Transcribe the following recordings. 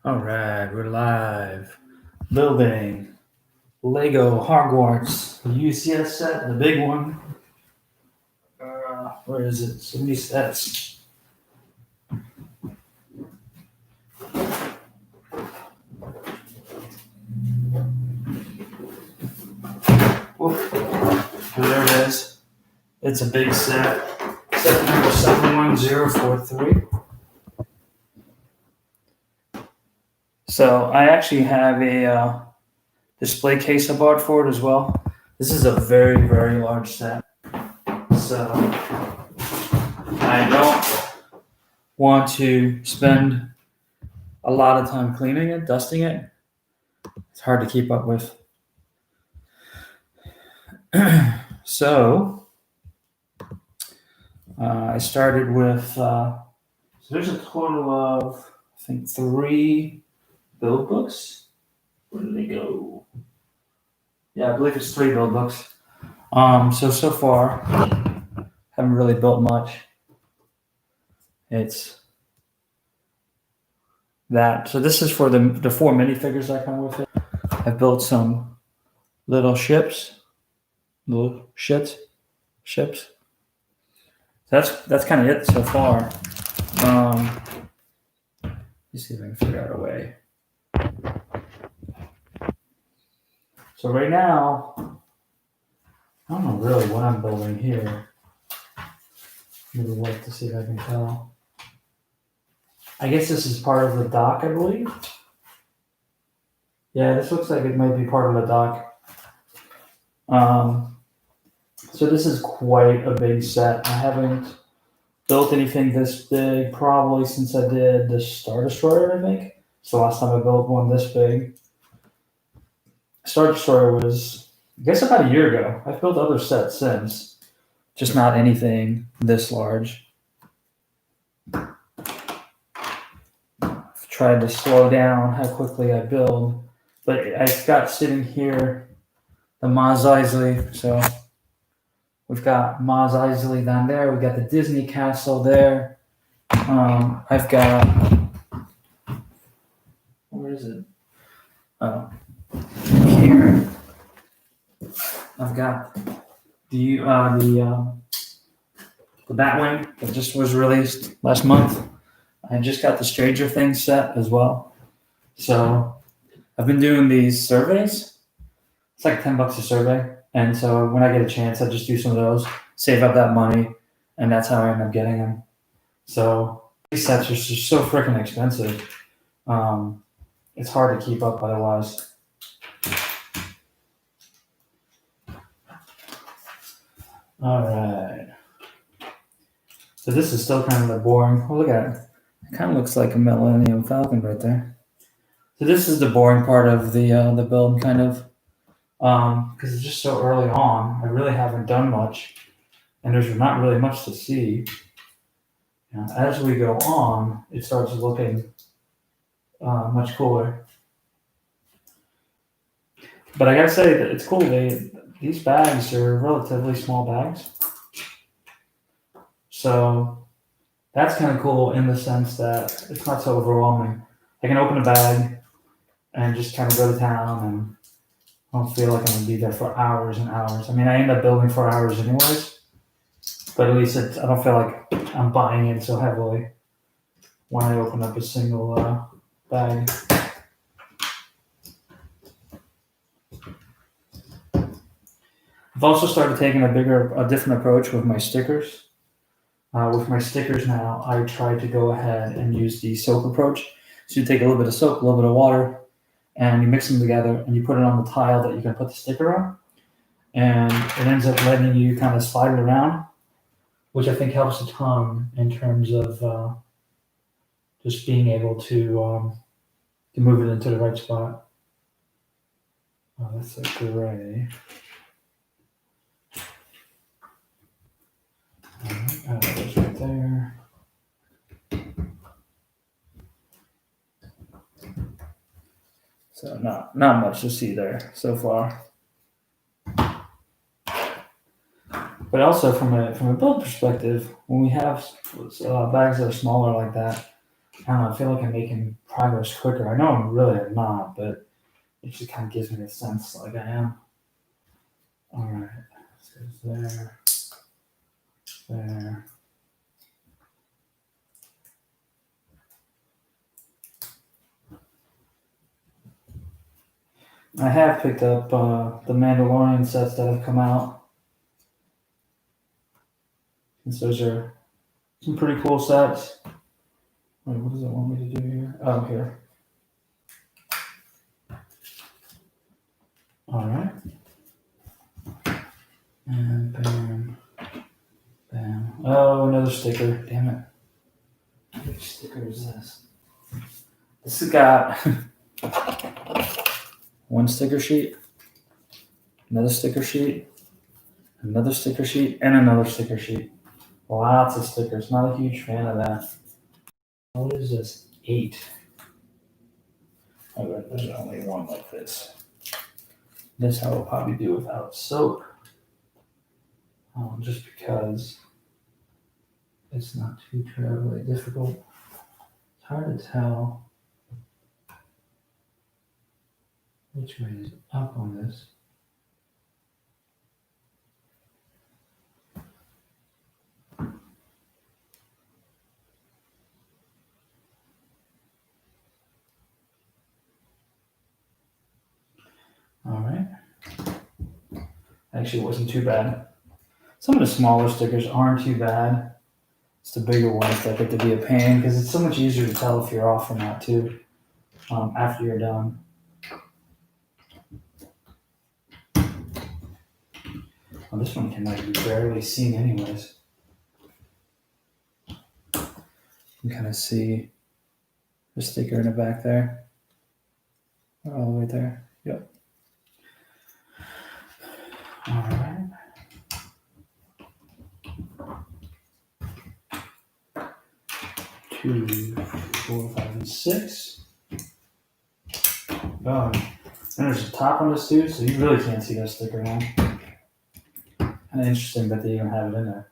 All right, we're live. Building Lego Hogwarts, the UCS set, the big one. Where is it? So many sets. Whoop. There it is. It's a big set. Set number 71043. So I actually have a display case I bought for it as well. This is a very, very large set. So I don't want to spend a lot of time cleaning it, dusting it. It's hard to keep up with. So I started with, so there's a total of, I think, 3 build books. Where did they go? Yeah, I believe it's 3 build books. So far, haven't really built much. It's that. So this is for the 4 minifigures that come with it. I've built some little ships. Ships. That's kind of it so far. Let's see if I can figure out a way. So right now, I don't know really what I'm building here. Maybe wait to see if I can tell. I guess this is part of the dock, I believe. Yeah, this looks like it might be part of the dock. So this is quite a big set. I haven't built anything this big probably since I did the Star Destroyer, I think. It's the last time I built one this big. Star Destroyer was, I guess, about a year ago. I've built other sets since, just not anything this large. I've tried to slow down how quickly I build, but I've got sitting here the Mos Eisley. So we've got Mos Eisley down there. We've got the Disney Castle there. I've got, where is it? Oh, here. I've got the Batwing that just was released last month. I just got the Stranger Things set as well. So I've been doing these surveys. It's like $10 a survey. And so when I get a chance, I just do some of those, save up that money, and that's how I end up getting them. So these sets are just so freaking expensive. It's hard to keep up otherwise. All right. So this is still kind of the boring. Oh, look at it. It kind of looks like a Millennium Falcon right there. So this is the boring part of the build, kind of, because it's just so early on. I really haven't done much, and there's not really much to see. As we go on, it starts looking much cooler. But I gotta say that it's cool. These bags are relatively small bags, so that's kind of cool in the sense that it's not so overwhelming. I can open a bag and just kind of go to town, and I don't feel like I'm gonna be there for hours and hours. I mean, I end up building for hours anyways, but at least I don't feel like I'm buying in so heavily when I open up a single bag. I've also started taking a different approach with my stickers. With my stickers now, I try to go ahead and use the soap approach. So you take a little bit of soap, a little bit of water, and you mix them together, and you put it on the tile that you can put the sticker on, and it ends up letting you kind of slide it around, which I think helps a ton in terms of just being able to move it into the right spot. Oh, that's a gray. All right, that goes right there. So not much to see there so far. But also from a build perspective, when we have bags that are smaller like that, I don't know, I feel like I'm making progress quicker. I know I'm really not, but it just kind of gives me a sense like I am. All right, so there, there. I have picked up the Mandalorian sets that have come out. Since those are some pretty cool sets. Wait, what does it want me to do here? Oh, here. All right. And bam, bam. Oh, another sticker. Damn it. Which sticker is this? This has got one sticker sheet, another sticker sheet, another sticker sheet, and another sticker sheet. Lots of stickers. Not a huge fan of that. What is this? 8. Oh, there's only one like this. This I will probably do without soap. Just because it's not too terribly difficult. It's hard to tell which way is up on this. All right. Actually, it wasn't too bad. Some of the smaller stickers aren't too bad. It's the bigger ones that get to be a pain because it's so much easier to tell if you're off or not too after you're done. Well, this one can like be barely seen anyways. You can kind of see the sticker in the back there. All the way there. Yep. All right. 2, 4, 5, and 6. Oh, and there's a top on this too, so you really can't see that sticker now. Kind of interesting that they even have it in there.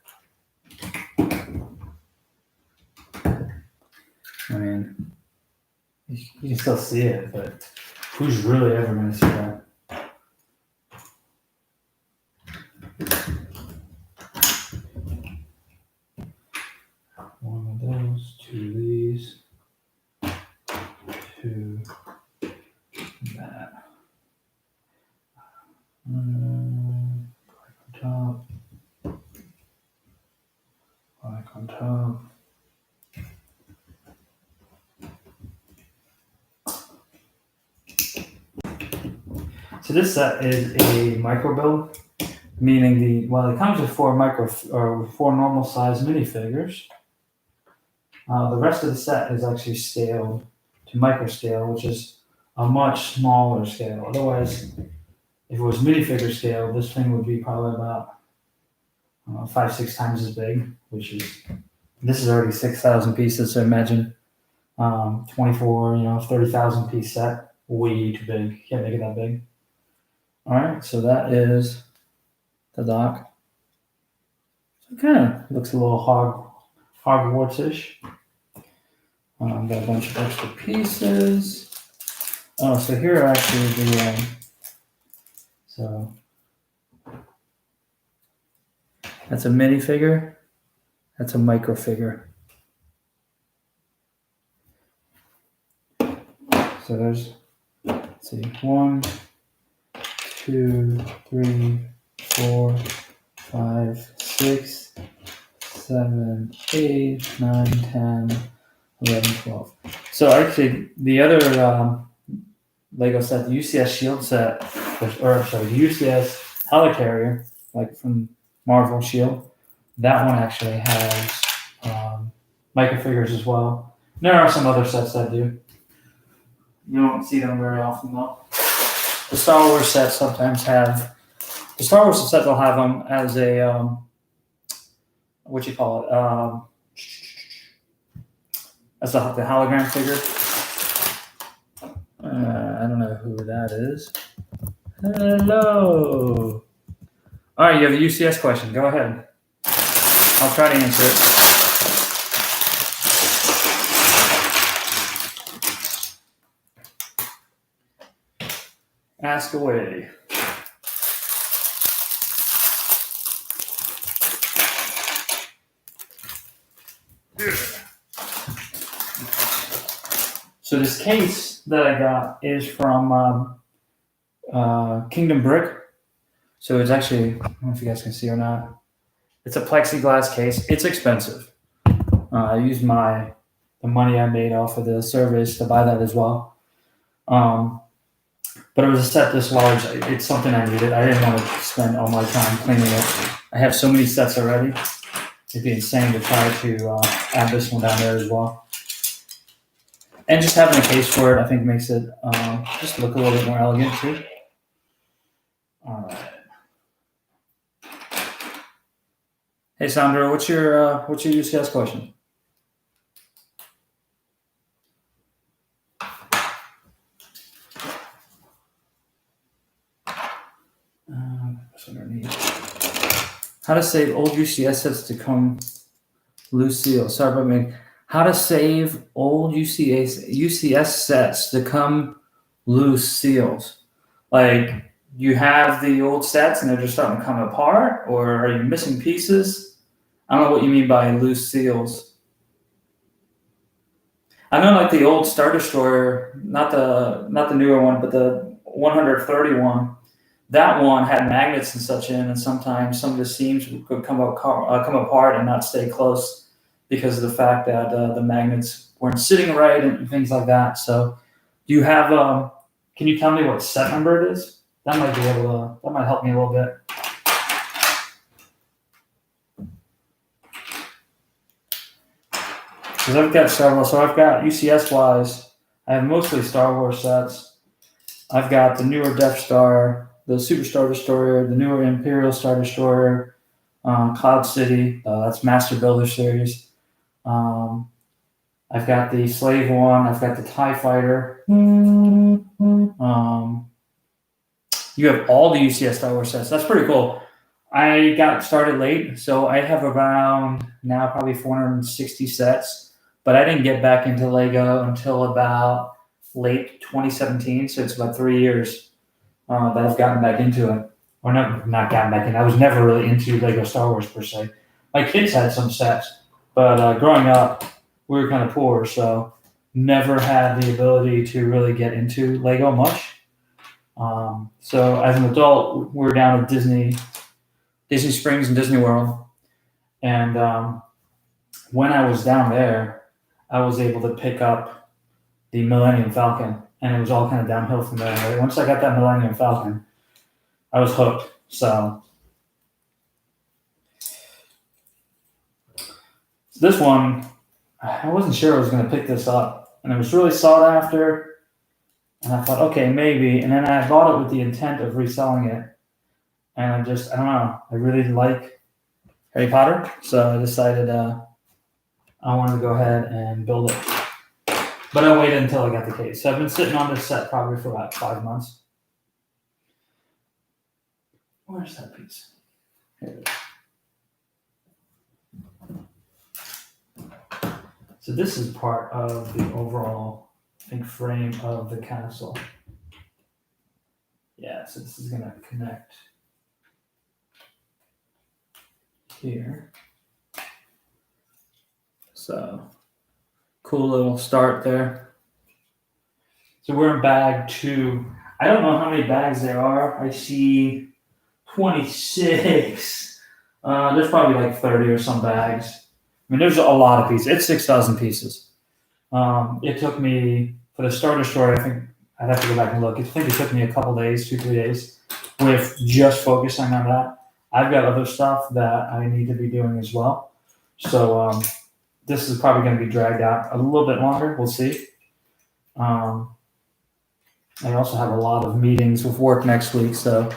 I mean, you can still see it, but who's really ever going to see that? One of those, 2 of these, 2 that. Black on top. Black on top. So this set is a micro build, meaning it comes with 4 normal size minifigures. The rest of the set is actually scaled to micro scale, which is a much smaller scale. Otherwise, if it was minifigure scale, this thing would be probably about 5-6 times as big. This is already 6,000 pieces. So imagine 24, 30,000 piece set. Way too big. Can't make it that big. All right, so that is the dock. So it kind of looks a little Hogwarts-ish. Got a bunch of extra pieces. Oh, so here are actually so that's a minifigure. That's a micro figure. So there's, let's see, 1, 2, 3, 4, 5, 6, 7, 8, 9, 10, 11, 12. So actually, the other Lego set, the UCS Shield set, the UCS Helicarrier, like from Marvel Shield, that one actually has micro figures as well. There are some other sets that do. You don't see them very often though. The Star Wars sets sometimes have. The Star Wars set will have them as a as the hologram figure. I don't know who that is. Hello. All right, you have a UCS question. Go ahead. I'll try to answer it. Ask away. So this case that I got is from Kingdom Brick. So it's actually, I don't know if you guys can see or not. It's a plexiglass case. It's expensive. I used the money I made off of the service to buy that as well. But it was a set this large. It's something I needed. I didn't want to spend all my time cleaning it. I have so many sets already. It'd be insane to try to add this one down there as well. And just having a case for it, I think, makes it just look a little bit more elegant too. All right. Hey, Sandra, what's your UCS question? What's underneath? How to save old UCS sets to come loose seal. Sorry about me. How to save old UCS sets to come loose seals. Like, you have the old sets and they're just starting to come apart, or are you missing pieces? I don't know what you mean by loose seals. I know, like the old Star Destroyer, not the newer one, but the 131. That one had magnets and such in, and sometimes some of the seams could come apart and not stay close because of the fact that the magnets weren't sitting right and things like that. So, do you have? Can you tell me what set number it is? That might help me a little bit. Because I've got several. So I've got UCS wise, I have mostly Star Wars sets. I've got the newer Death Star, the Super Star Destroyer, the newer Imperial Star Destroyer, Cloud City. That's Master Builder series. I've got the Slave one. I've got the TIE Fighter. You have all the UCS Star Wars sets. That's pretty cool. I got started late, so I have around now probably 460 sets, but I didn't get back into Lego until about late 2017, so it's about 3 years that I've gotten back into it. Or not gotten back in. I was never really into Lego Star Wars per se. My kids had some sets, but growing up, we were kind of poor, so never had the ability to really get into Lego much. So as an adult, we were down at Disney Springs and Disney World. And when I was down there, I was able to pick up the Millennium Falcon, and it was all kind of downhill from there. Right? Once I got that Millennium Falcon, I was hooked. So this one, I wasn't sure I was going to pick this up, and it was really sought after. And I thought, okay, maybe. And then I bought it with the intent of reselling it. And I don't know. I really like Harry Potter. So I decided I wanted to go ahead and build it. But I waited until I got the case. So I've been sitting on this set probably for about 5 months. Where's that piece? Here it is. So this is part of the overall, I think, frame of the castle. Yeah, so this is going to connect here. So, cool little start there. So we're in bag 2. I don't know how many bags there are. I see 26. There's probably like 30 or some bags. I mean, there's a lot of pieces. It's 6,000 pieces. It took me, for the Star Destroyer, I think I'd have to go back and look. I think it took me a couple days, 2-3 days, with just focusing on that. I've got other stuff that I need to be doing as well. So this is probably going to be dragged out a little bit longer. We'll see. I also have a lot of meetings with work next week, so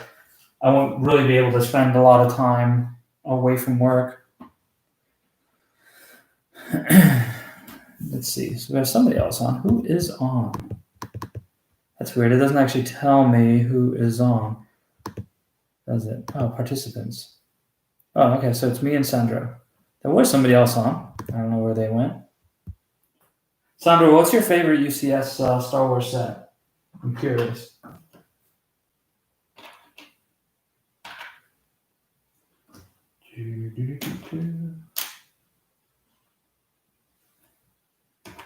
I won't really be able to spend a lot of time away from work. Let's see. So we have somebody else on. Who is on? That's weird. It doesn't actually tell me who is on. Does it? Oh, participants. Oh, okay. So it's me and Sandra. There was somebody else on. I don't know where they went. Sandra, what's your favorite UCS Star Wars set? I'm curious.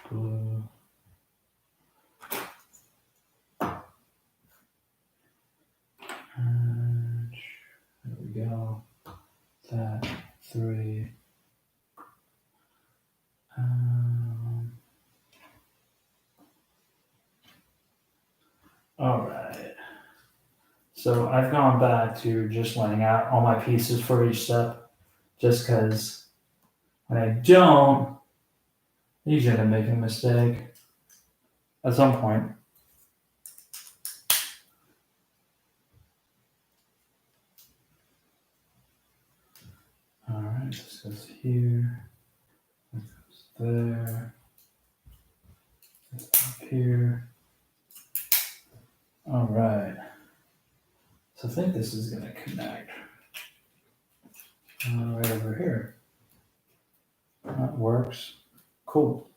Blue. And there we go. That 3. All right. So I've gone back to just laying out all my pieces for each step, just because when I don't, I usually end up making a mistake at some point. All right, this goes here, this goes there, this up here. All right. So I think this is going to connect right over here. That works. Cool.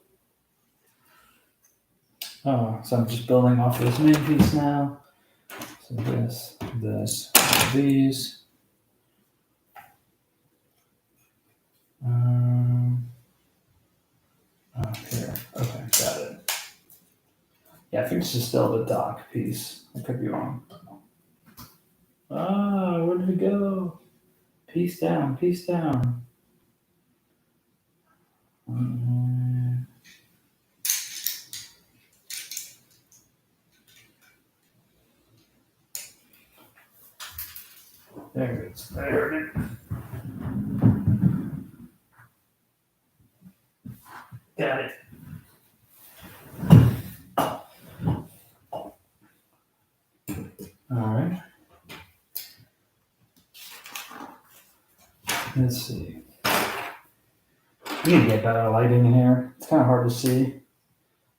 Oh, so I'm just building off of this main piece now. So this, these. Here. Okay, got it. Yeah, I think this is still the dock piece. I could be wrong. Ah, where did it go? Piece down, piece down. There it is. I heard it. Got it. All right. Let's see. We need to get better lighting in here. It's kind of hard to see.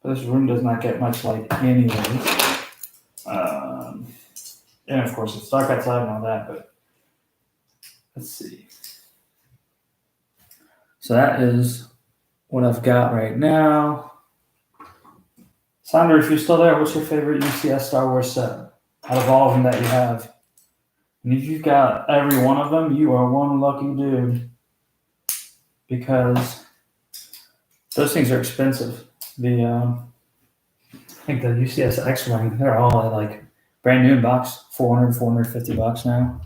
But this room does not get much light anyway. And of course, it's dark outside and all that, but let's see. So that is what I've got right now. Sandra, if you're still there, what's your favorite UCS Star Wars set out of all of them that you have? And if you've got every one of them, you are one lucky dude. Because those things are expensive. I think the UCS X-Wing, they're all at like brand new in box, $400, $450 now.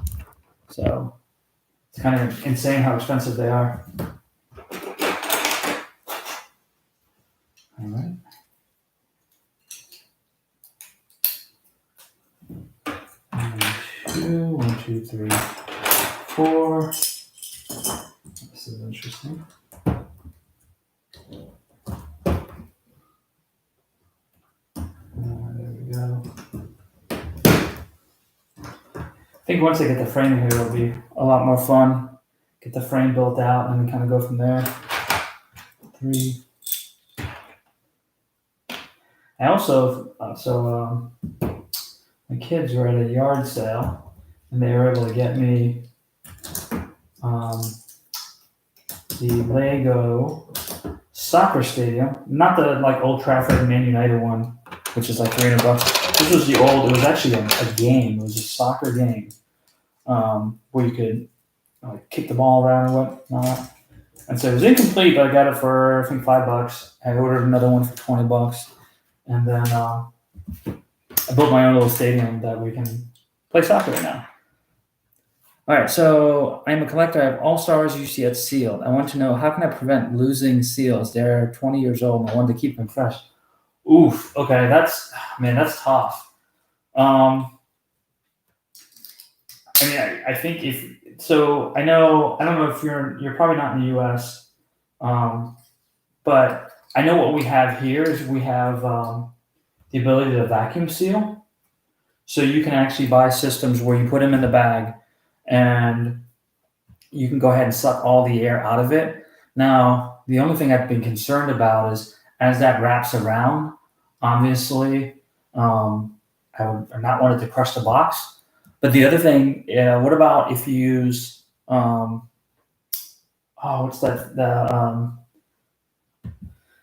So it's kind of insane how expensive they are. All right. One, two, three, 4. This is interesting. There we go. I think once I get the frame here, it'll be a lot more fun. Get the frame built out and then kind of go from there. 3. I also, my kids were at a yard sale and they were able to get me the Lego soccer stadium, not the like Old Trafford Man United one, which is like $300. This was the old. It was actually a game. It was a soccer game where you could like kick the ball around and whatnot. And so it was incomplete, but I got it for I think $5. I ordered another one for $20, and then I built my own little stadium that we can play soccer in now. All right, so I'm a collector. I have all Star Wars UCS sealed. I want to know, how can I prevent losing seals? They're 20 years old and I want to keep them fresh. Oof. Okay, that's tough. I think if so, I don't know if you're probably not in the U.S., but I know what we have here is we have the ability to vacuum seal. So you can actually buy systems where you put them in the bag and you can go ahead and suck all the air out of it. Now, the only thing I've been concerned about is as that wraps around, obviously, I would not want it to crush the box. But the other thing, what about if you use, what's that?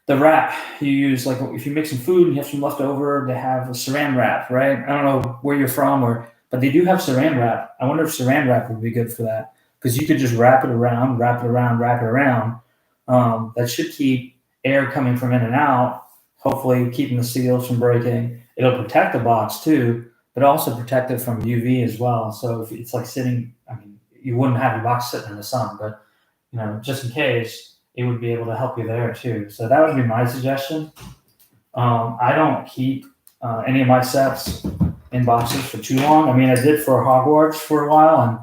The wrap you use, like if you make some food and you have some left over, they have a saran wrap, right? I don't know where you're from, but they do have saran wrap. I wonder if saran wrap would be good for that. because you could just wrap it around, wrap it around, wrap it around. That should keep air coming from in and out, hopefully keeping the seals from breaking. It'll protect the box too, but also protect it from UV as well. So if it's like sitting, I mean, you wouldn't have your box sitting in the sun, but just in case, it would be able to help you there too. So that would be my suggestion. I don't keep any of my sets in boxes for too long. I mean, I did for Hogwarts for a while, and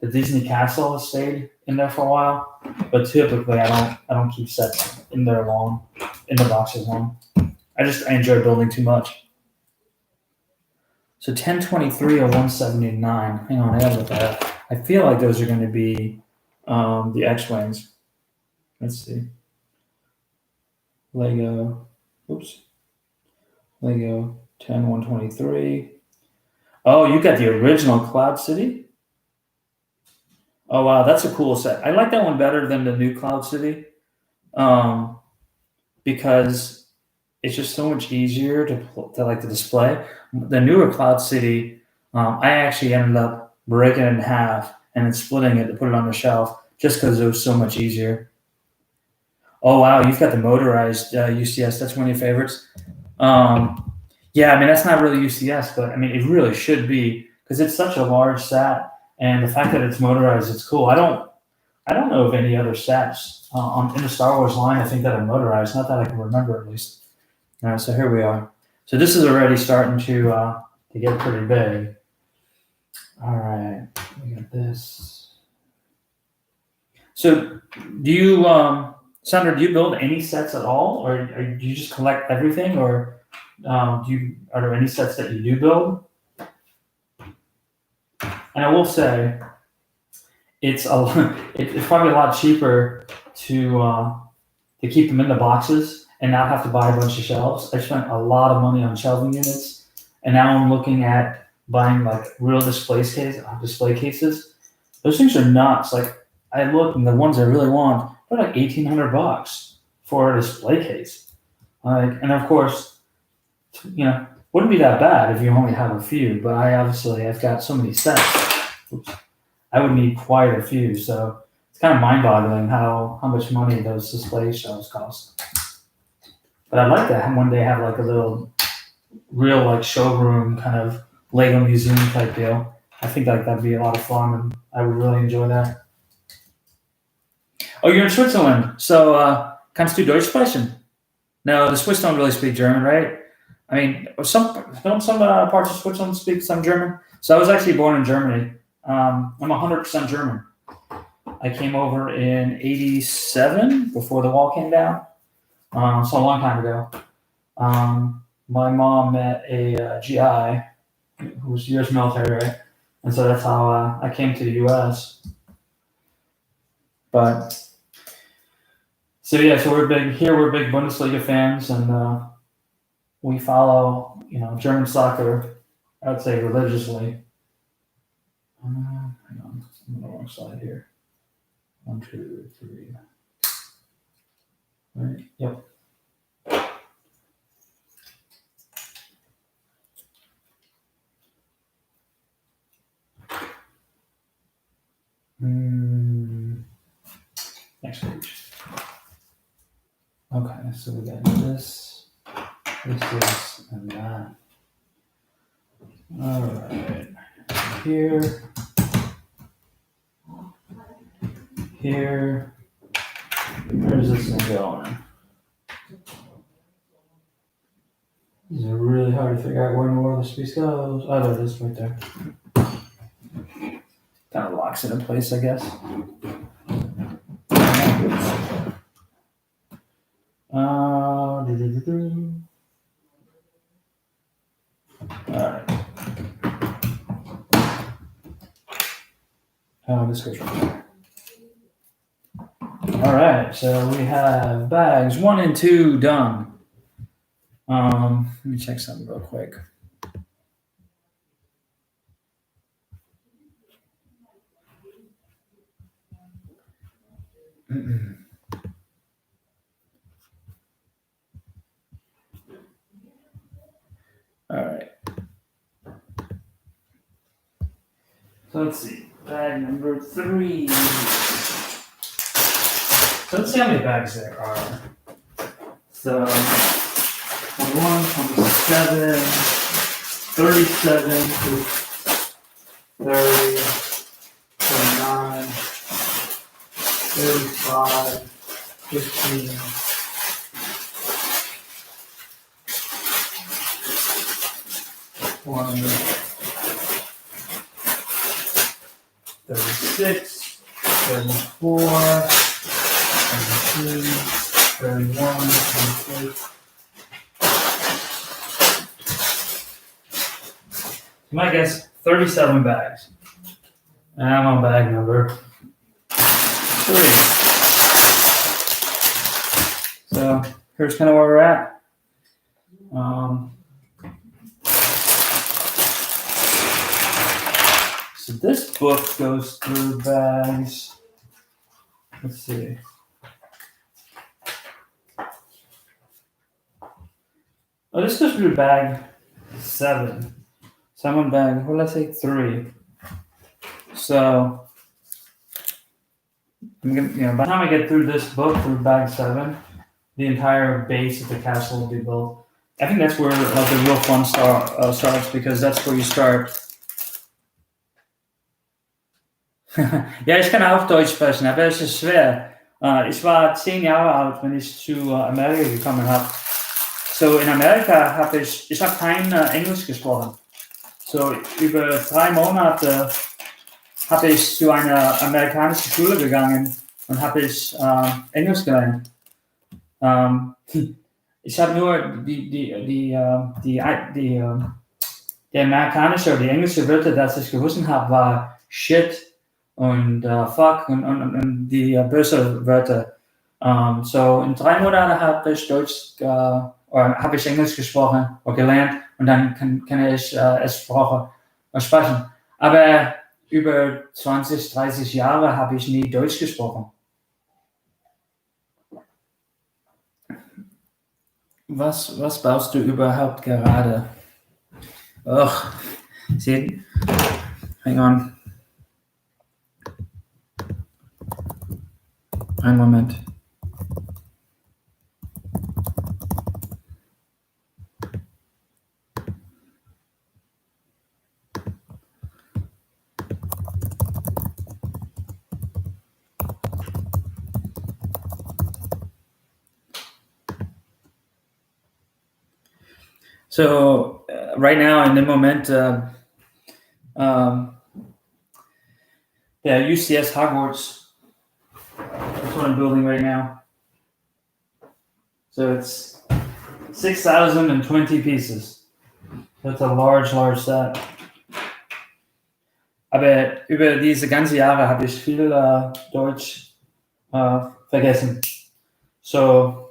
the Disney Castle has stayed in there for a while. But typically, I don't keep sets in there long, in the boxes long. I enjoy building too much. So 1023 or 179. Hang on, I gotta look at that. I feel like those are going to be the X-wings. Let's see. Lego. Oops. Lego 10123. Oh, you got the original Cloud City? Oh, wow, that's a cool set. I like that one better than the new Cloud City because it's just so much easier to display. The newer Cloud City, I actually ended up breaking it in half and then splitting it to put it on the shelf just because it was so much easier. Oh, wow, you've got the motorized UCS. That's one of your favorites. Yeah, I mean, that's not really UCS, but I mean, it really should be because it's such a large set, and the fact that it's motorized, it's cool. I don't know of any other sets in the Star Wars line. I think that are motorized, not that I can remember at least. All right, so here we are. So this is already starting to get pretty big. All right, we got this. So, do you, Sandra? Do you build any sets at all, or do you just collect everything, or are there any sets that you do build? And I will say, it's probably a lot cheaper to keep them in the boxes and not have to buy a bunch of shelves. I spent a lot of money on shelving units, and now I'm looking at buying like real display cases. Those things are nuts. Like I look, and the ones I really want, they're like $1,800 for a display case. And of course, wouldn't be that bad if you only have a few. But I've got so many sets. Oops. I would need quite a few. So it's kind of mind-boggling how much money those display shelves cost. But I'd like to one day have like a little real like showroom kind of Lego museum type deal. I think like that'd be a lot of fun, and I would really enjoy that. Oh, you're in Switzerland, so kannst du Deutsch sprechen? No, the Swiss don't really speak German, right? I mean, don't some parts of Switzerland speak some German? So I was actually born in Germany. I'm 100% German. I came over in '87 before the wall came down, so a long time ago. My mom met a GI who was U.S. military, right? And so that's how I came to the U.S. But so yeah, so we're big Bundesliga fans, and we follow German soccer. I would say religiously. Hang on, I'm on the wrong side here. 1, 2, 3. Right. Yep. Next page. Okay, so we got this, and that. All right. Here. Where's this thing going? This is really hard to figure out where in the world this piece goes. Oh, there it is, right there. Kind of locks it in place, I guess. All right. Oh, this goes right there. All right, so we have bags 1 and 2 done. Let me check something real quick. All right. So let's see. Bag number 3. So let's see how many bags there are. So 21, 27, 37, 30, 29, 35, 15. 36, 34, 32, 31, 32. My guess, 37 bags. And I'm on bag number 3. So here's kind of where we're at. So this book goes through bags. Let's see. Oh, this goes through bag 7. So I'm on bag, what did I say? 3. So I'm gonna, by the time I get through this book through bag 7, the entire base of the castle will be built. I think that's where the real fun starts, because that's where you start. Ja, ich kann auch Deutsch sprechen, aber es ist schwer. Ich war 10 Jahre alt, wenn ich zu Amerika gekommen habe. So in Amerika habe ich habe kein Englisch gesprochen. So über 3 Monate habe ich zu einer amerikanischen Schule gegangen und habe ich Englisch gelernt. Ich habe nur die amerikanische oder die englische Wörter, das ich gewusst habe, war shit und fuck und die böse Wörter. So in 3 Monaten habe ich oder habe ich Englisch gesprochen oder gelernt, und dann kann ich es sprechen. Aber über 20, 30 Jahre habe ich nie Deutsch gesprochen. Was baust du überhaupt gerade? Ach, seht, hang on. Einen Moment. So right now in the moment, UCS Hogwarts. That's what I'm building right now. So it's 6,020 pieces. That's a large set. Aber über diese ganze Jahre habe ich viel Deutsch vergessen. So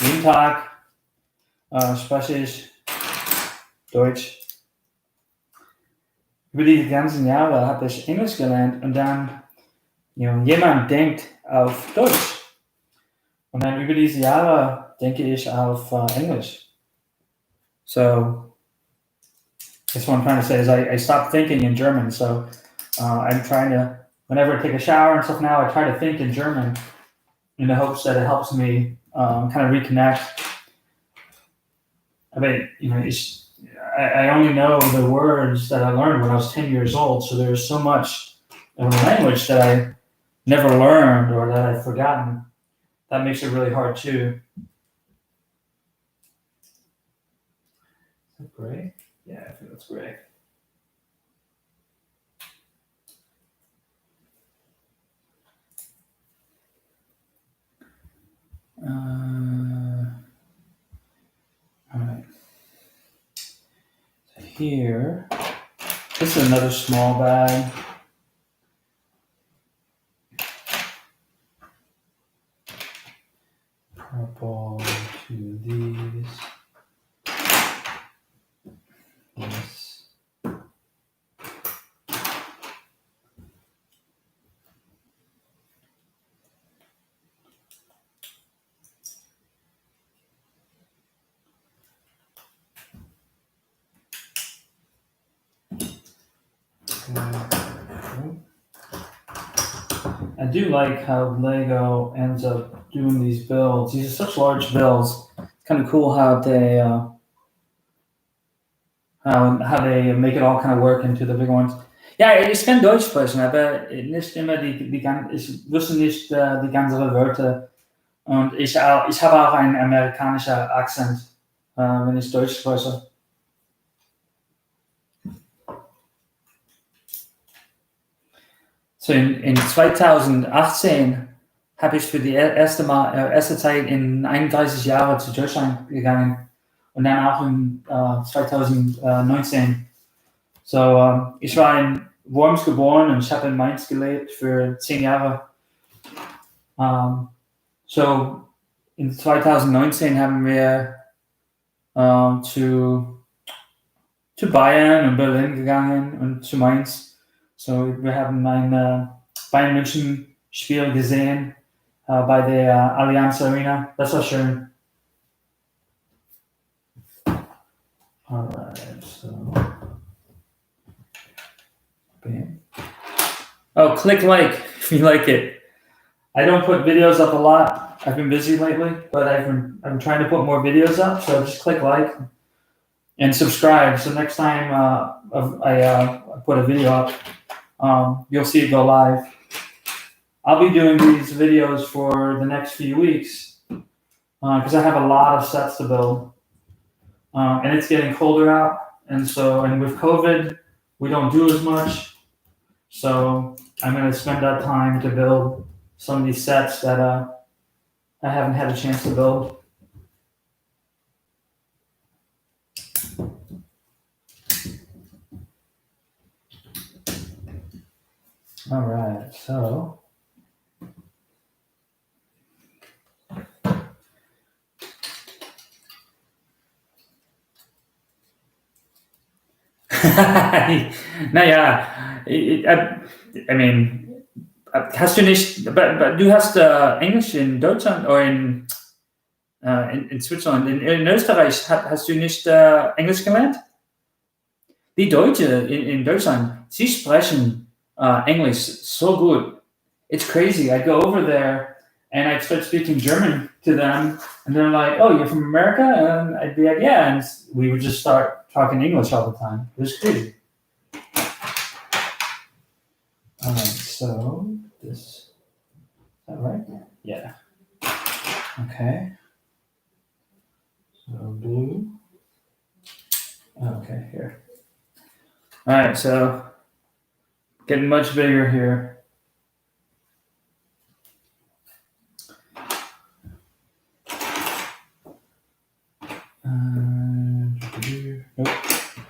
jeden Tag spreche ich Deutsch. Über die ganzen Jahre habe ich Englisch gelernt, und dann jemand denkt auf Deutsch. Und dann über diese Jahre denke ich auf Englisch. So that's what I'm trying to say is I stopped thinking in German. So I'm trying to, whenever I take a shower and stuff now, I try to think in German in the hopes that it helps me kind of reconnect. I mean, I only know the words that I learned when I was 10 years old. So there's so much of a language that I never learned or that I've forgotten. That makes it really hard too. Is that gray? Yeah, I think that's gray. All right. So here, this is another small bag. Purple to these. Yes. I do like how Lego ends up doing these builds. These are such large builds. It's kind of cool how they how they make it all kind of work into the bigger ones. Ja, ich kann Deutsch sprechen, aber nicht immer ich wusste nicht die ganzen Wörter. Und ich habe auch einen amerikanischen Akzent, wenn ich Deutsch spreche. So in 2018 habe ich für die erste Zeit in 31 Jahre zu Deutschland gegangen und dann auch in 2019. So, ich war in Worms geboren und ich habe in Mainz gelebt für 10 Jahre. So in 2019 haben wir zu Bayern und Berlin gegangen und zu Mainz. So wir haben ein Bayern München Spiel gesehen bei der Allianz Arena. Das war schön. Alright, so. Bam. Oh, click like if you like it. I don't put videos up a lot. I've been busy lately, but I'm trying to put more videos up. So just click like and subscribe. So next time I put a video up, you'll see it go live. I'll be doing these videos for the next few weeks because I have a lot of sets to build, and it's getting colder out, and with COVID, we don't do as much. So I'm going to spend that time to build some of these sets that I haven't had a chance to build. All right, so naja, I mean, hast du nicht, du hast Englisch in Deutschland oder in Switzerland, in Österreich hast du nicht Englisch gelernt? Die Deutsche in Deutschland, sie sprechen English so good. It's crazy. I go over there and I'd start speaking German to them, and they're like, "Oh, you're from America?" And I'd be like, "Yeah," and we would just start talking English all the time. It was crazy. All right, so this is that right? Yeah. Okay. So blue. Okay, here. All right, so getting much bigger here. Nope,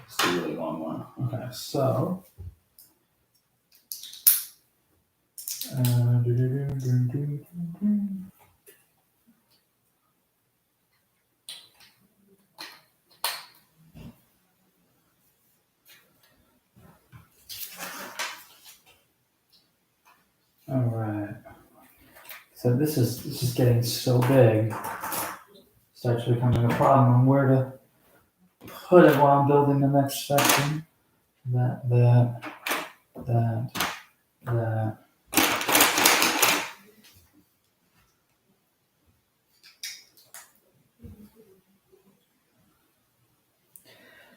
it's a really long one. Okay, so all right. So this is getting so big. It's actually becoming a problem on where to put it while I'm building the next section. That.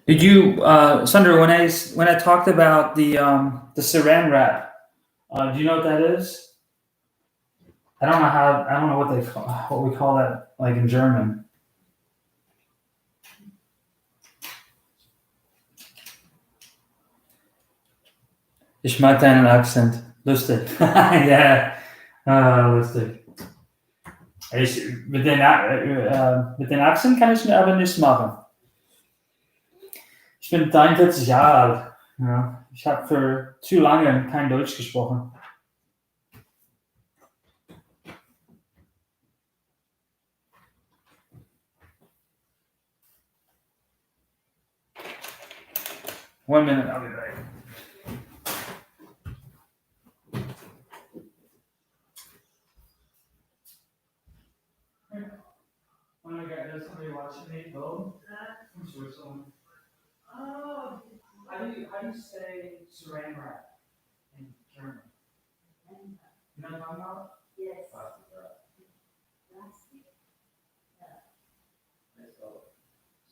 Did you, Sandra? When I talked about the Saran wrap, do you know what that is? I don't know what we call that like in German. Ich mag deinen Akzent. Lustig. Ja, lustig. Mit den Akzent kann ich aber nichts machen. Ich bin 43 Jahre alt. Ja. Ich habe für zu lange kein Deutsch gesprochen. One minute, I'll be back. When I got there's somebody watching me build from Switzerland. Oh, how do you say saran wrap? German. You know what I'm talking about? Yes.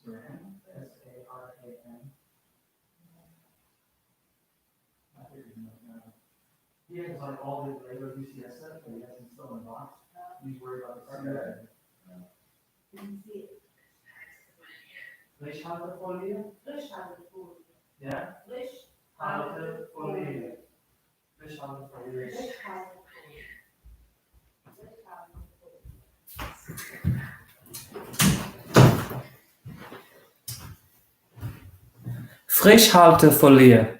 Saran, S-A-R-A-N. He has like all the Lego UCS stuff, but he has them still in the box. He's worried about the cigarette. Frischhaltefolie? Frischhaltefolie. Yeah? Frischhaltefolie. Frischhaltefolie. Frischhaltefolie.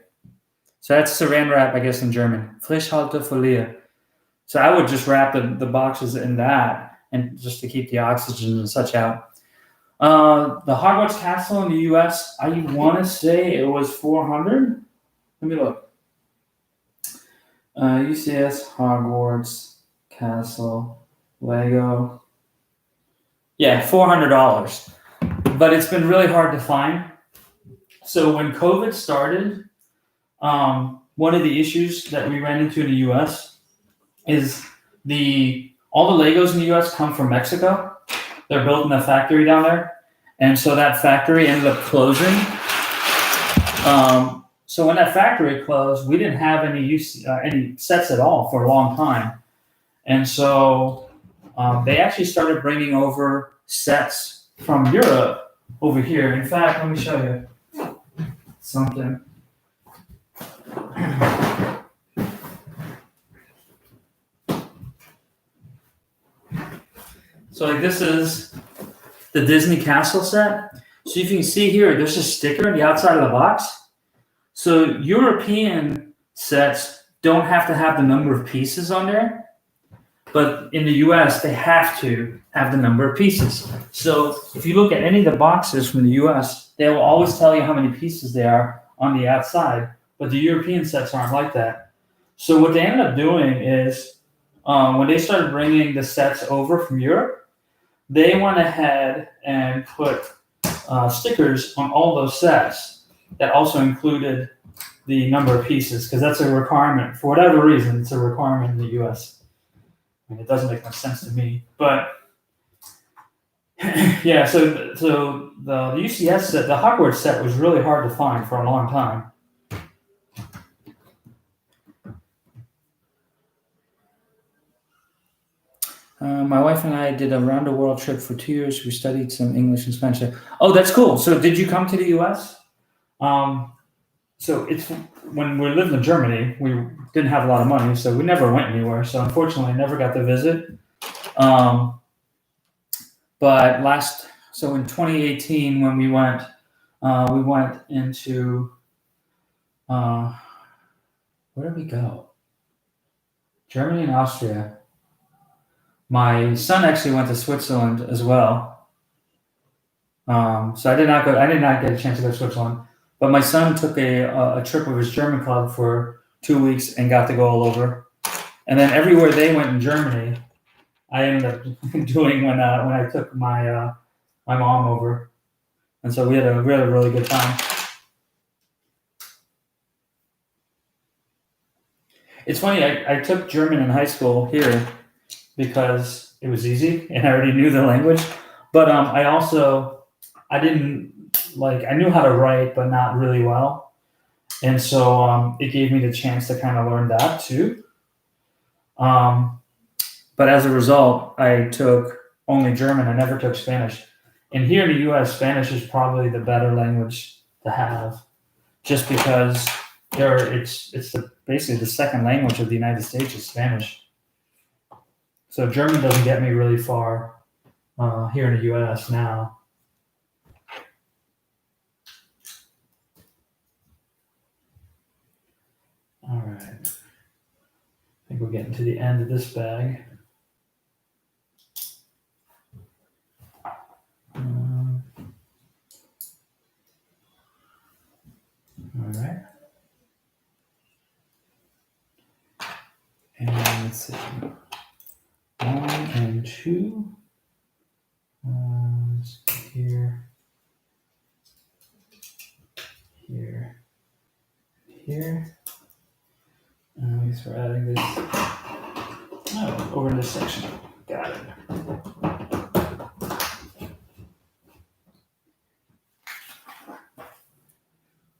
So that's saran wrap, I guess, in German. Frischhaltefolie. So I would just wrap the boxes in that, and just to keep the oxygen and such out. The Hogwarts Castle in the U.S., I want to say it was 400. Let me look. UCS Hogwarts Castle Lego. Yeah, $400. But it's been really hard to find. So when COVID started, one of the issues that we ran into in the U.S. is all the Legos in the U.S. come from Mexico. They're built in a factory down there, and so that factory ended up closing. So when that factory closed, we didn't have any sets at all for a long time, and so they actually started bringing over sets from Europe over here. In fact, let me show you something. So like this is the Disney Castle set. So if you can see here, there's a sticker on the outside of the box. So European sets don't have to have the number of pieces on there, but in the US, they have to have the number of pieces. So if you look at any of the boxes from the US, they will always tell you how many pieces there are on the outside, but the European sets aren't like that. So what they ended up doing is when they started bringing the sets over from Europe, they went ahead and put stickers on all those sets that also included the number of pieces, because that's a requirement. For whatever reason, it's a requirement in the US. I mean, it doesn't make much sense to me. But yeah, so the UCS set, the Hogwarts set was really hard to find for a long time. My wife and I did a round-the-world trip for 2 years. We studied some English and Spanish. Oh, that's cool. So did you come to the U.S.? So it's when we lived in Germany, we didn't have a lot of money, so we never went anywhere. So unfortunately, I never got to visit. But in 2018, when we went into, where did we go? Germany and Austria. My son actually went to Switzerland as well. So I did not get a chance to go to Switzerland. But my son took a trip with his German club for 2 weeks and got to go all over. And then everywhere they went in Germany, I ended up doing when I took my mom over. And so we had a really good time. It's funny, I took German in high school here because it was easy and I already knew the language. But I knew how to write, but not really well. And so it gave me the chance to kind of learn that too. But as a result, I took only German. I never took Spanish. And here in the US, Spanish is probably the better language to have, just because it's basically the second language of the United States is Spanish. So German doesn't get me really far here in the US now. All right. I think we're getting to the end of this bag. All right. And let's see. 1 and 2. Let's go here. Here. And we Thanks for adding this. Oh, over in this section. Got it.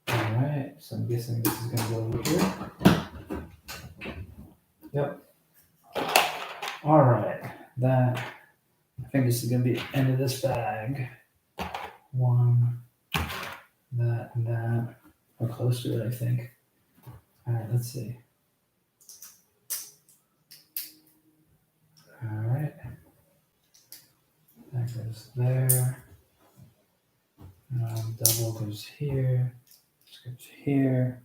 All right, so I'm guessing this is going to go over here. Yep. All right, that, I think this is going to be the end of this bag. One, that, and that. We're close to it, I think. All right, let's see. All right. That goes there. Double goes here. This goes here.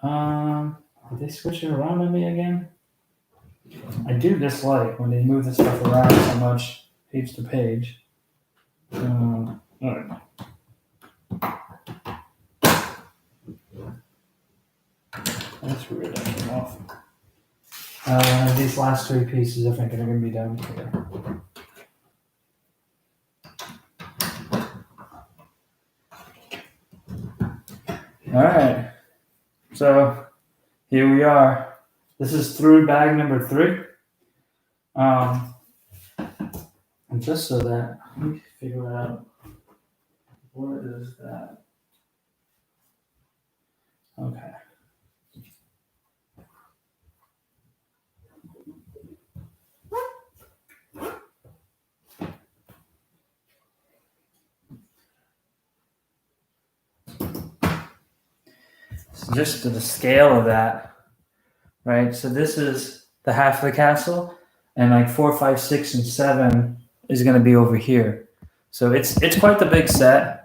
Did they switch it around on me again? I do dislike when they move the stuff around so much, page to page. All right. That's weird. That came off. These last three pieces, I think, are going to be down here. All right. So here we are. This is through bag number 3. And just so that, let me figure out, what is that? Okay. So just to the scale of that, right? So this is the half of the castle, and like 4, 5, 6, and 7 is going to be over here. So it's quite the big set.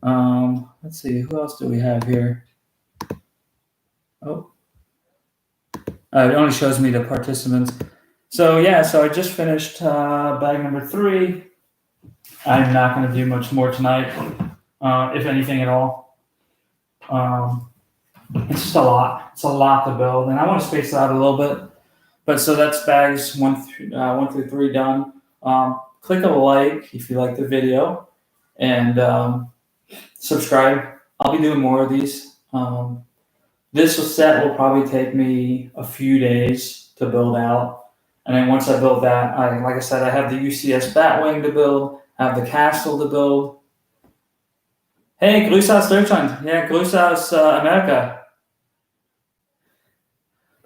Let's see, who else do we have here? Oh, it only shows me the participants. So yeah, so I just finished bag number 3. I'm not going to do much more tonight, if anything at all. It's just a lot. It's a lot to build, and I want to space it out a little bit. But so that's bags 1 through 3 done. Click a like if you like the video, and subscribe. I'll be doing more of these. This set will probably take me a few days to build out, and then once I build that, like I said, I have the UCS Batwing to build. I have the castle to build. Hey, Grüße aus Deutschland. Yeah, Grüße aus America.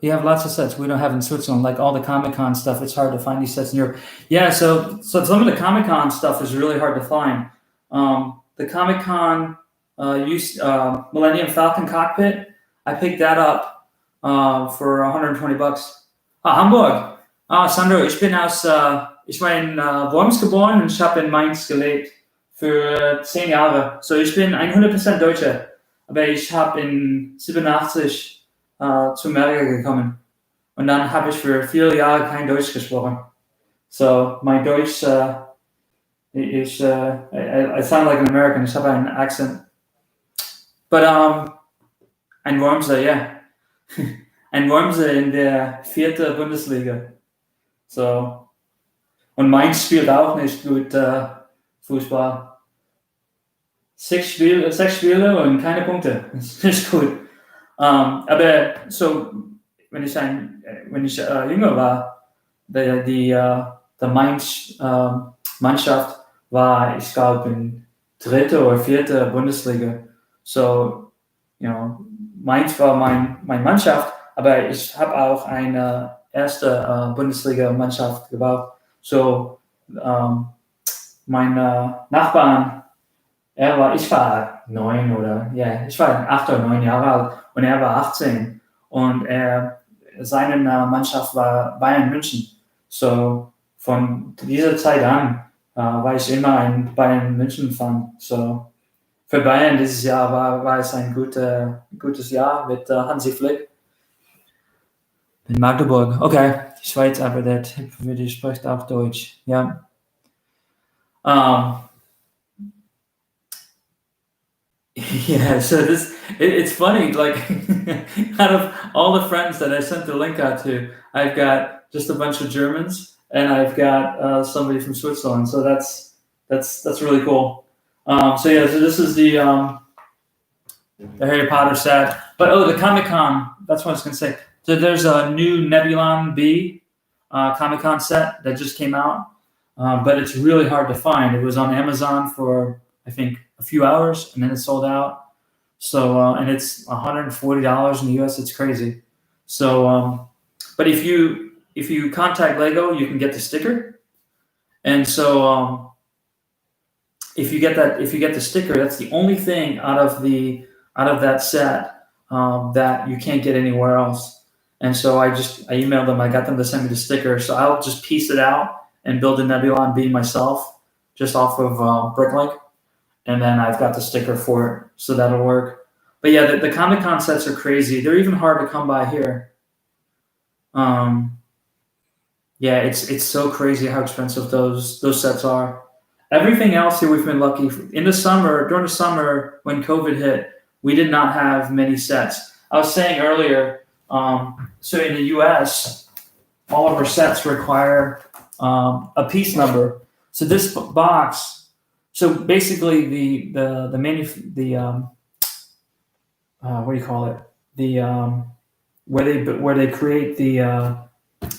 We have lots of sets we don't have in Switzerland, like all the Comic-Con stuff. It's hard to find these sets in Europe. Yeah, so some of the Comic-Con stuff is really hard to find. The Comic-Con Millennium Falcon cockpit, I picked that up for $120. Hamburg. Sandro, ich war in Worms geboren und ich habe in Mainz gelebt für 10 Jahre. So ich bin 100% Deutscher, aber ich habe in 87 zu Amerika gekommen. Und dann habe ich für 4 Jahre kein Deutsch gesprochen. So my Deutsch is I sound like an American. Ich habe einen Accent. But ein Wormser, yeah. Ein Wormser in der 4. Bundesliga. So. Und Mainz spielt auch nicht gut Fußball. 6 Spiele und keine Punkte. Das ist nicht gut. Aber so, wenn ich jünger war, die Mainz Mannschaft war, ich glaube, in 3. oder 4. Bundesliga. So, Mainz war meine Mannschaft, aber ich habe auch eine erste Bundesliga-Mannschaft gebaut. So, meine Nachbarn, ich war 9 oder, ich war 8 oder 9 Jahre alt und er war 18 und seine Mannschaft war Bayern München. So, von dieser Zeit an war ich immer ein Bayern München-Fan. So, für Bayern dieses Jahr war es ein gutes Jahr mit Hansi Flick. In Magdeburg. Okay, die Schweiz, aber der Typ für die spricht auch Deutsch. Ja. Yeah, so it's funny, like out of all the friends that I sent the link out to, I've got just a bunch of Germans and I've got somebody from Switzerland. So that's really cool. So this is the Harry Potter set. But the Comic-Con, that's what I was going to say. So there's a new Nebulon B Comic-Con set that just came out, but it's really hard to find. It was on Amazon for, I think, a few hours, and then it sold out. So, and it's $140 in the US. It's crazy. So, but if you contact Lego, you can get the sticker. And so, if you get the sticker, that's the only thing out of that set that you can't get anywhere else. And so I emailed them. I got them to send me the sticker. So I'll just piece it out and build a Nebulon B myself, just off of Bricklink, and then I've got the sticker for it, so that'll work. But yeah, the Comic-Con sets are crazy. They're even hard to come by here. Yeah, it's so crazy how expensive those sets are. Everything else here, we've been lucky. During the summer when COVID hit, we did not have many sets. I was saying earlier, so in the US, all of our sets require a piece number. So this box, so basically what do you call it? Where they create the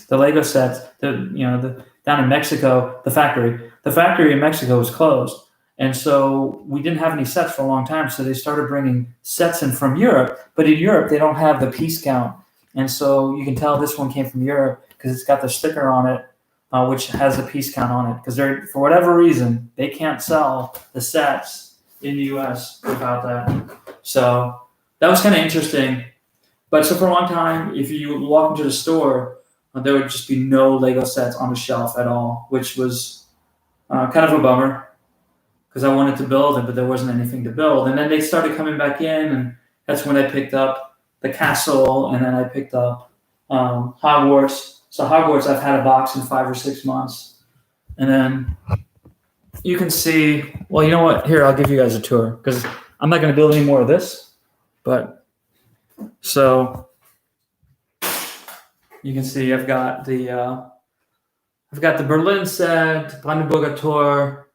Lego sets, down in Mexico, the factory in Mexico was closed. And so we didn't have any sets for a long time. So they started bringing sets in from Europe, but in Europe, they don't have the piece count. And so you can tell this one came from Europe because it's got the sticker on it, which has a piece count on it. Because for whatever reason, they can't sell the sets in the US without that. So that was kind of interesting. But so for a long time, if you walk into the store, there would just be no Lego sets on the shelf at all, which was kind of a bummer because I wanted to build it, but there wasn't anything to build. And then they started coming back in, and that's when I picked up the castle, and then I picked up Hogwarts. So Hogwarts, I've had a box in 5 or 6 months. And then you can see, well, you know what? Here, I'll give you guys a tour because I'm not going to build any more of this. But so you can see I've got the Berlin set, Brandenburger Tor,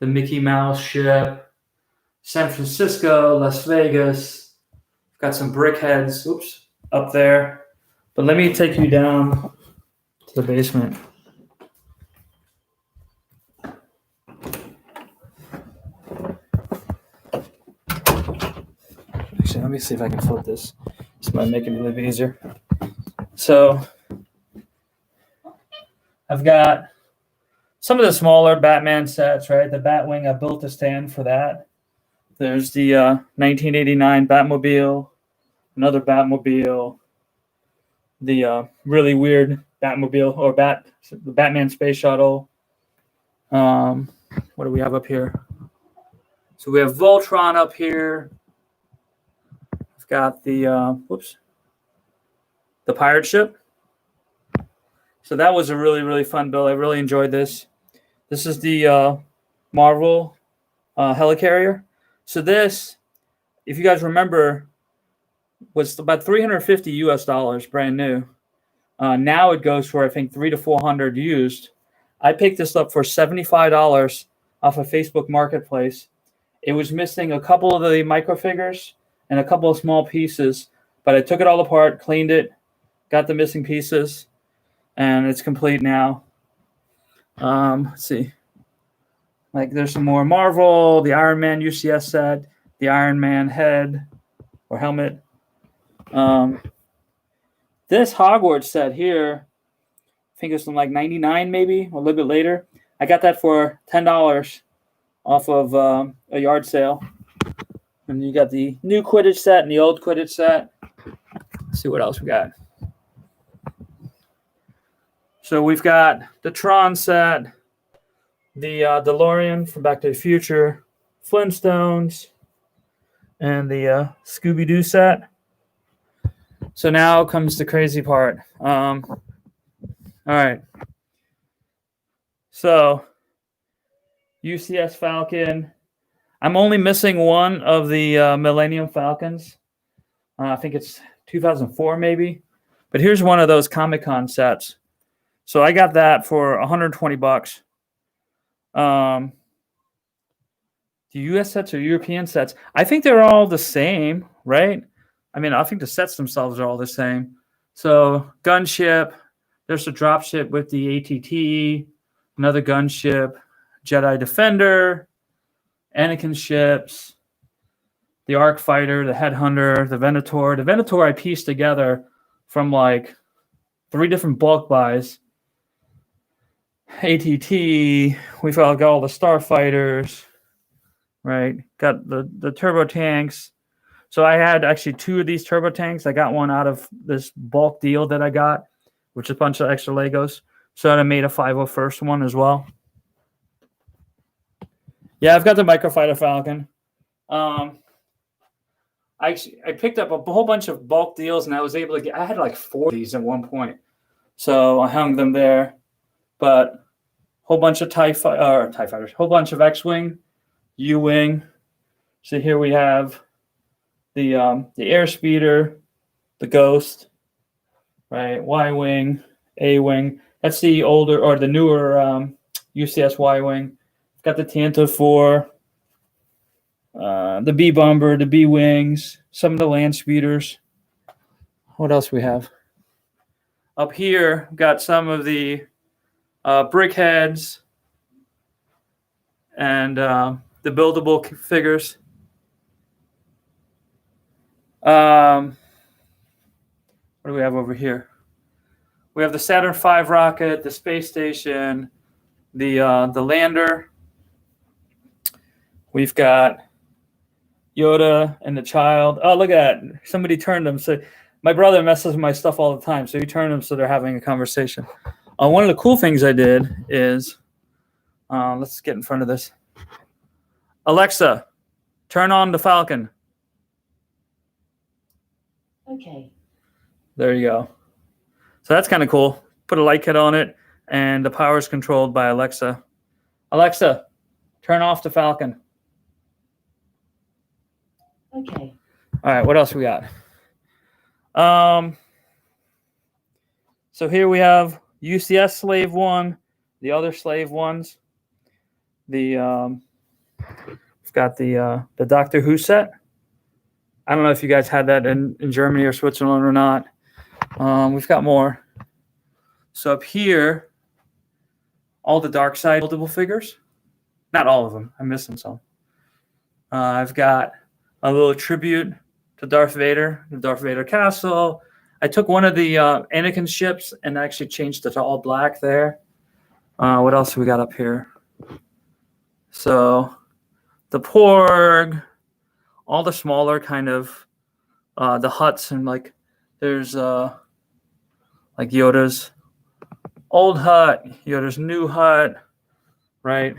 the Mickey Mouse ship, San Francisco, Las Vegas. I've got some brick heads, up there. But let me take you down to the basement. Actually, let me see if I can flip this. This might make it a little bit easier. So I've got some of the smaller Batman sets, right? The Batwing, I built a stand for that. There's the 1989 Batmobile, another Batmobile, the really weird Batmobile, or the Batman Space Shuttle. What do we have up here? So we have Voltron up here. I've got the pirate ship. So that was a really, really fun build. I really enjoyed this. This is the Marvel helicarrier. So this, if you guys remember, was about $350 US, brand new. Now it goes for, I think, $300 to $400 used. I picked this up for $75 off of Facebook Marketplace. It was missing a couple of the microfigures and a couple of small pieces, but I took it all apart, cleaned it, got the missing pieces, and it's complete now. Let's see. Like, there's some more Marvel, the Iron Man UCS set, the Iron Man head or helmet. This Hogwarts set here, I think it's from like 99 maybe, a little bit later. I got that for $10 off of a yard sale. And you got the new Quidditch set and the old Quidditch set. Let's see what else we got. So we've got the Tron set, the DeLorean from Back to the Future, Flintstones, and the Scooby-Doo set. So now comes the crazy part. All right. So UCS Falcon. I'm only missing one of the Millennium Falcons. I think it's 2004 maybe. But here's one of those Comic-Con sets. So I got that for $120. The US sets or European sets, I think they're all the same, right? I mean, I think the sets themselves are all the same. So gunship. There's a dropship with the ATT. Another gunship. Jedi Defender. Anakin ships. The Arc Fighter. The Headhunter. The Venator. The Venator I pieced together from like 3 different bulk buys. ATT. We've got all the Starfighters. Right. Got the turbo tanks. So I had actually 2 of these turbo tanks. I got one out of this bulk deal that I got, which is a bunch of extra Legos. So I made a 501st one as well. Yeah, I've got the Microfighter Falcon. I picked up a whole bunch of bulk deals, and I was able to get. I had like 4 of these at one point, so I hung them there. But whole bunch of TIE fighters, whole bunch of X-wing, U-wing. So here we have the airspeeder, the Ghost, right? Y-wing, A-wing. That's the older or the newer UCS Y-wing. Got the Tanto 4, the B-bomber, the B-wings, some of the land speeders. What else we have? Up here, got some of the brickheads and the buildable figures. What do we have over here? We have the Saturn V rocket, the space station, the lander. We've got Yoda and the child. Oh, look at that. Somebody turned them. So my brother messes with my stuff all the time. So he turned them so they're having a conversation. One of the cool things I did is, let's get in front of this. Alexa, turn on the Falcon. Okay. There you go. So that's kind of cool. Put a light kit on it, and the power is controlled by Alexa. Alexa, turn off the Falcon. Okay. All right, what else we got? So here we have UCS Slave 1, the other Slave 1s. We've got the Doctor Who set. I don't know if you guys had that in Germany or Switzerland or not. We've got more. So up here, all the dark side multiple figures. Not all of them. I'm missing some. I've got a little tribute to Darth Vader, the Darth Vader castle. I took one of the Anakin ships and actually changed it to all black there. What else have we got up here? So the Porg, all the smaller kind of the huts, and like there's like Yoda's old hut, Yoda's new hut, right?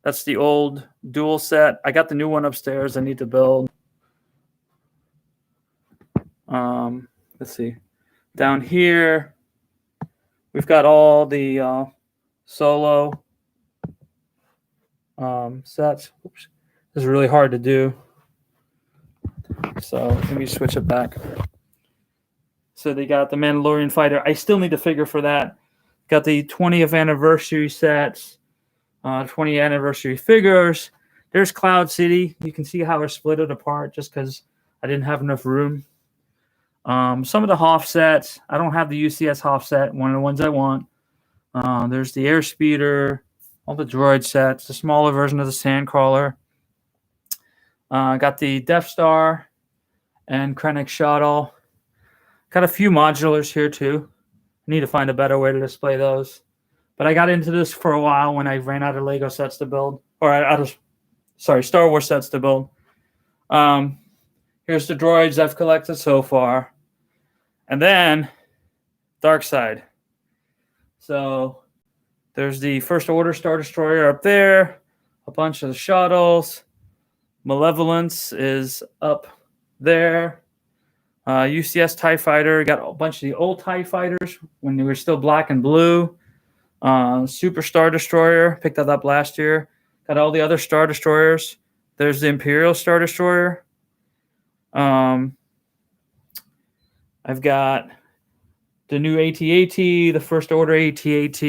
That's the old dual set. I got the new one upstairs I need to build. Let's see. Down here, we've got all the solo sets. Oops. This is really hard to do. So let me switch it back. So they got the Mandalorian fighter. I still need to figure for that. Got the 20th anniversary sets, 20th anniversary figures. There's Cloud City. You can see how I split it apart just because I didn't have enough room. Some of the Hoth sets. I don't have the UCS Hoth set, one of the ones I want. There's the Airspeeder, all the droid sets, the smaller version of the Sandcrawler. Got the Death Star and Krennic shuttle. Got a few modulars here too. I need to find a better way to display those. But I got into this for a while when I ran out of Lego sets to build, or Star Wars sets to build. Here's the droids I've collected so far. And then Dark Side. So there's the First Order Star Destroyer up there, a bunch of the shuttles. Malevolence is up there. UCS TIE Fighter, got a bunch of the old TIE Fighters when they were still black and blue. Super Star Destroyer, picked that up last year. Got all the other Star Destroyers. There's the Imperial Star Destroyer. I've got the new AT-AT, the First Order AT-AT,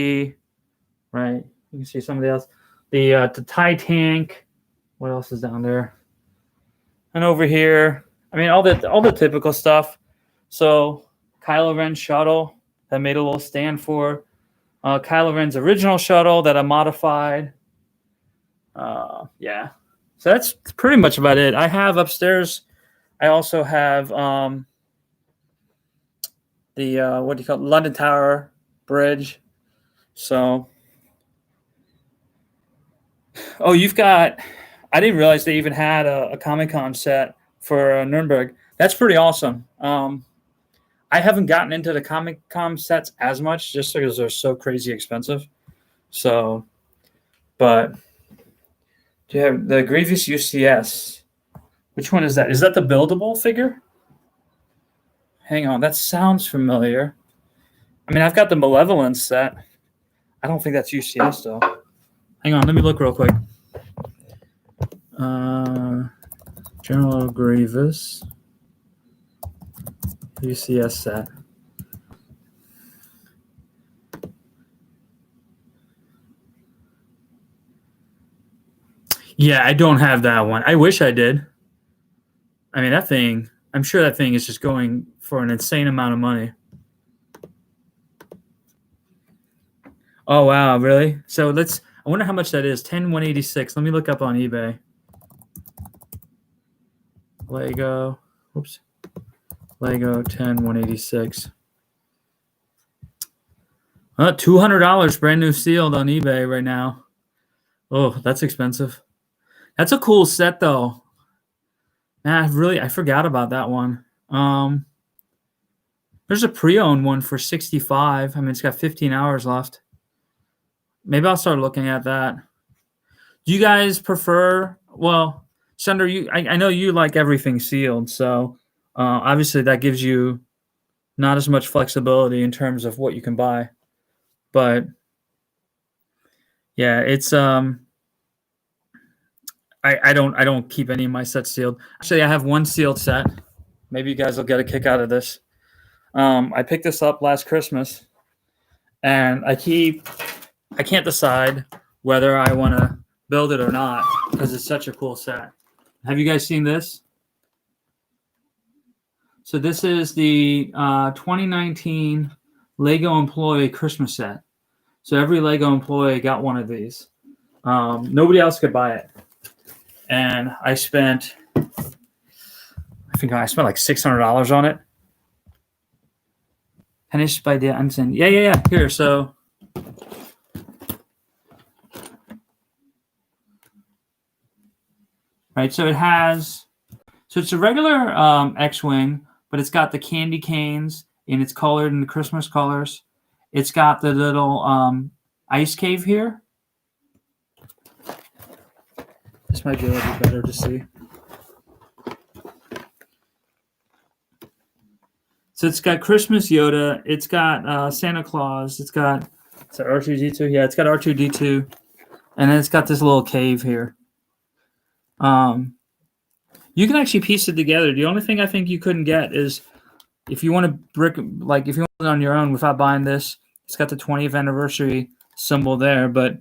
right? You can see some of the else. The TIE Tank. What else is down there? And over here, I mean, all the typical stuff. So Kylo Ren shuttle that I made a little stand for. Kylo Ren's original shuttle that I modified. Yeah. So that's pretty much about it. I have upstairs, I also have the, what do you call it? London Tower Bridge. So, oh, you've got, I didn't realize they even had a Comic-Con set for Nuremberg. That's pretty awesome. I haven't gotten into the Comic-Con sets as much just because they're so crazy expensive. So, but do you have the Grievous UCS? Which one is that? Is that the buildable figure? Hang on, that sounds familiar. I mean, I've got the Malevolence set. I don't think that's UCS though. Hang on, let me look real quick. General Grievous UCS set. Yeah, I don't have that one. I wish I did. I mean, that thing, I'm sure that thing is just going for an insane amount of money. Oh, wow, really? So I wonder how much that is. 10,186. Let me look up on eBay. Lego, oops. Lego 10,186. $200 brand new sealed on eBay right now. Oh, that's expensive. That's a cool set though. Man, I forgot about that one. There's a pre-owned one for 65. I mean, it's got 15 hours left. Maybe I'll start looking at that. Do you guys prefer? Well, Shunder, I know you like everything sealed, so obviously that gives you not as much flexibility in terms of what you can buy. But yeah, it's I don't keep any of my sets sealed. Actually, I have one sealed set. Maybe you guys will get a kick out of this. I picked this up last Christmas, and I can't decide whether I want to build it or not because it's such a cool set. Have you guys seen this? So this is the 2019 Lego Employee Christmas set. So every Lego employee got one of these. Nobody else could buy it. And I spent like $600 on it. Finished by the Anson. Yeah. Here, so right, so it's a regular X-Wing, but it's got the candy canes and it's colored in the Christmas colors. It's got the little ice cave here. This might be a little bit better to see. So it's got Christmas Yoda. It's got Santa Claus. It's got R2D2. Yeah, it's got R2D2, and then it's got this little cave here. You can actually piece it together. The only thing I think you couldn't get is if you want if you want it on your own without buying this. It's got the 20th anniversary symbol there, but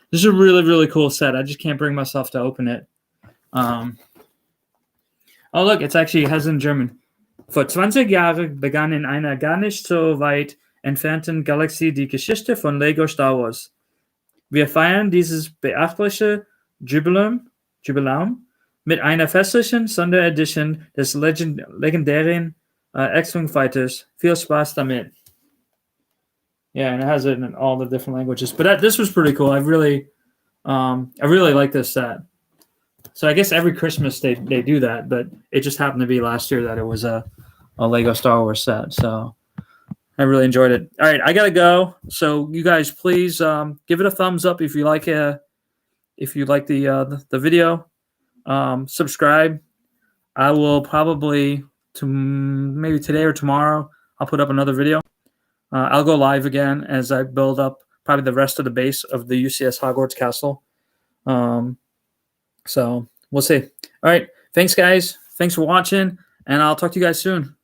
this is a really, really cool set. I just can't bring myself to open it. Oh, look, it has in German. Vor 20 Jahren begann in einer gar nicht so weit entfernten Galaxie die Geschichte von Lego Star Wars. Wir feiern dieses beachtliche Jubiläum mit einer festlichen Sonderedition des legendären X-Wing Fighters. Viel Spaß damit. Yeah, and it has it in all the different languages. But this was pretty cool. I really like this set. So I guess every Christmas they do that, but it just happened to be last year that it was a Lego Star Wars set. So I really enjoyed it. All right, I gotta go. So you guys, please give it a thumbs up if you like the video. Subscribe. I will probably maybe today or tomorrow I'll put up another video. I'll go live again as I build up probably the rest of the base of the UCS Hogwarts Castle. So we'll see. All right. Thanks, guys. Thanks for watching, and I'll talk to you guys soon.